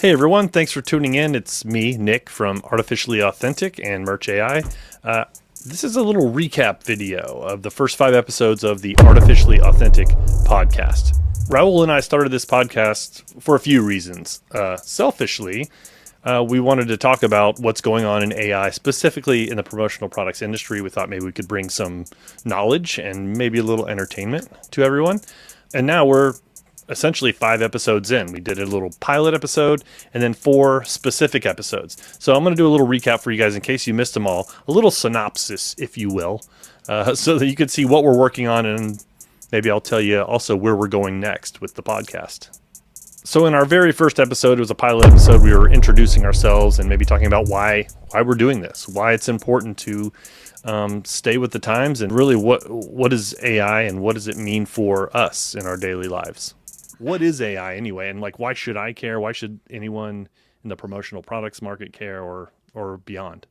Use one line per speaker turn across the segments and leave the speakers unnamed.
Hey everyone, thanks for tuning in. It's me, Nick, from Artificially Authentic and Merch AI. This is a little recap video of the first 5 episodes of the Artificially Authentic podcast. Raul and I started this podcast for a few reasons. Selfishly, we wanted to talk about what's going on in AI, specifically in the promotional products industry. We thought maybe we could bring some knowledge and maybe a little entertainment to everyone. And now we're essentially 5 episodes in. We did a little pilot episode and then 4 specific episodes. So I'm going to do a little recap for you guys in case you missed them all, a little synopsis, if you will, so that you can see what we're working on, and maybe I'll tell you also where we're going next with the podcast. So in our very first episode, it was a pilot episode. We were introducing ourselves and maybe talking about why we're doing this, why it's important to stay with the times, and really what is AI and what does it mean for us in our daily lives. What is AI anyway? And why should I care? Why should anyone in the promotional products market care or beyond?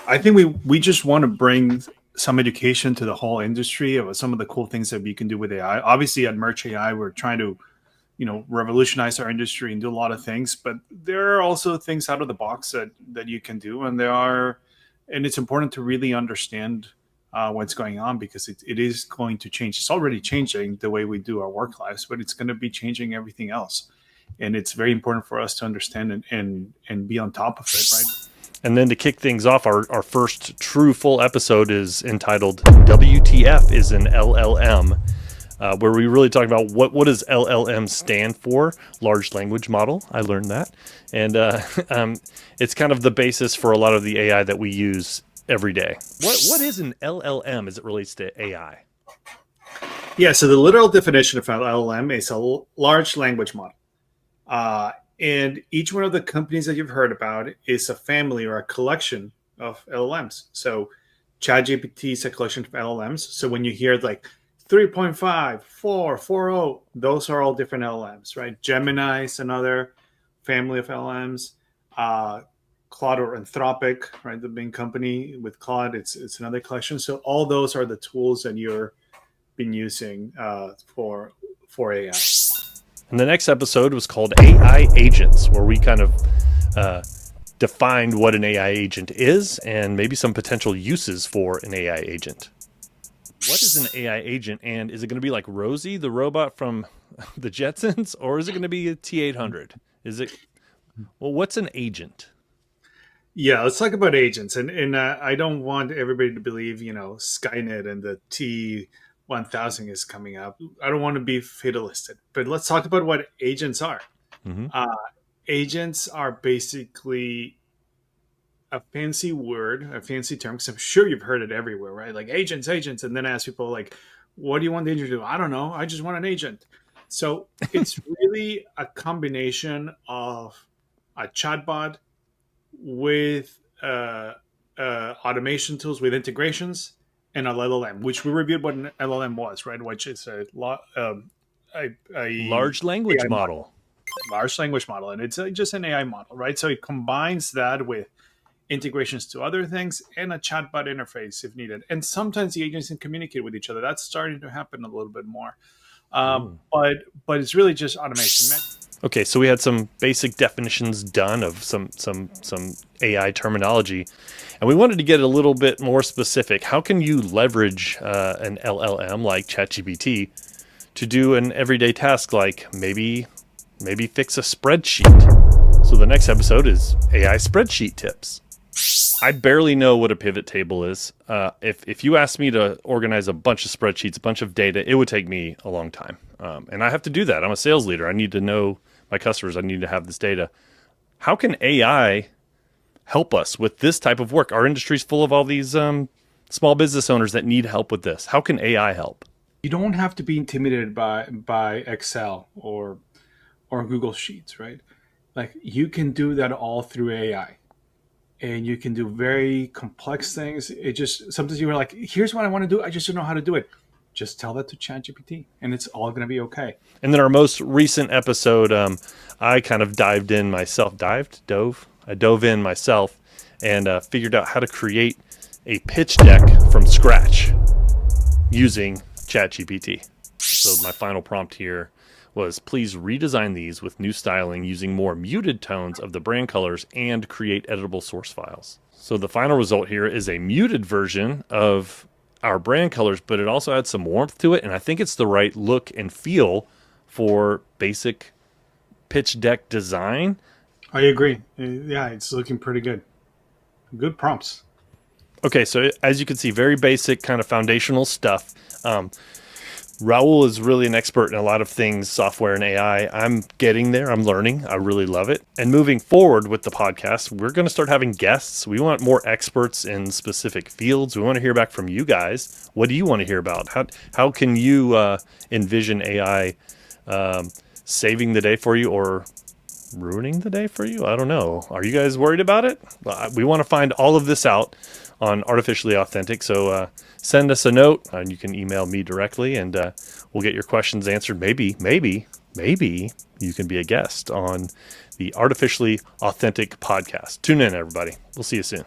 I think we just want to bring some education to the whole industry of some of the cool things that we can do with AI. Obviously at Merch AI, we're trying to, revolutionize our industry and do a lot of things, but there are also things out of the box that you can do. And it's important to really understand what's going on, because it is going to change. It's already changing the way we do our work lives, but it's going to be changing everything else. And it's very important for us to understand and be on top of it, right?
And then to kick things off, our first true full episode is entitled WTF is an LLM, where we really talk about what does LLM stand for, large language model. I learned that. And it's kind of the basis for a lot of the AI that we use every day. What is an LLM as it relates to AI?
Yeah, so the literal definition of an LLM is a large language model. And each one of the companies that you've heard about is a family or a collection of LLMs. So ChatGPT is a collection of LLMs. So when you hear 3.5, 4, 4.0, those are all different LLMs, right? Gemini is another family of LLMs. Claude or Anthropic, right? The main company with Claude, it's another collection. So all those are the tools that you're been using for AI.
And the next episode was called AI Agents, where we kind of defined what an AI agent is and maybe some potential uses for an AI agent. What is an AI agent, and is it going to be like Rosie, the robot from the Jetsons, or is it going to be a T-800? What's an agent?
Yeah, let's talk about agents. And I don't want everybody to believe, Skynet and the T-1000 is coming up. I don't want to be fatalistic, but let's talk about what agents are. Mm-hmm. Agents are basically a fancy word, a fancy term, because I'm sure you've heard it everywhere, right? Like agents. And then ask people what do you want the agent to do? I don't know. I just want an agent. So it's really a combination of a chatbot with automation tools, with integrations, and an LLM, which we reviewed what an LLM was, right? Which is a
large language model.
Large language model, and it's just an AI model, right? So it combines that with integrations to other things and a chatbot interface if needed. And sometimes the agents can communicate with each other. That's starting to happen a little bit more. But it's really just automation.
Okay, so we had some basic definitions done of some AI terminology, and we wanted to get a little bit more specific. How can you leverage an LLM like ChatGPT to do an everyday task, like maybe fix a spreadsheet? So the next episode is AI spreadsheet tips. I barely know what a pivot table is. If you asked me to organize a bunch of spreadsheets, a bunch of data, it would take me a long time. And I have to do that. I'm a sales leader. I need to know my customers. I need to have this data. How can AI help us with this type of work? Our industry's full of all these small business owners that need help with this. How can AI help?
You don't have to be intimidated by Excel or Google Sheets, right? You can do that all through AI. And you can do very complex things. It just, sometimes you're like, here's what I want to do. I just don't know how to do it. Just tell that to ChatGPT and it's all going to be okay.
And then our most recent episode, I kind of I dove in myself and figured out how to create a pitch deck from scratch using ChatGPT. So my final prompt here was please redesign these with new styling using more muted tones of the brand colors and create editable source files. So the final result here is a muted version of our brand colors, but it also adds some warmth to it. And I think it's the right look and feel for basic pitch deck design.
I agree. Yeah, it's looking pretty good. Good prompts.
Okay, so as you can see, very basic kind of foundational stuff. Raul is really an expert in a lot of things, software and AI. I'm getting there. I'm learning. I really love it. And moving forward with the podcast, we're going to start having guests. We want more experts in specific fields. We want to hear back from you guys. What do you want to hear about? How can you envision AI saving the day for you or ruining the day for you? I don't know. Are you guys worried about it? We want to find all of this out on Artificially Authentic. So send us a note, and you can email me directly, and we'll get your questions answered. Maybe you can be a guest on the Artificially Authentic podcast. Tune in, everybody. We'll see you soon.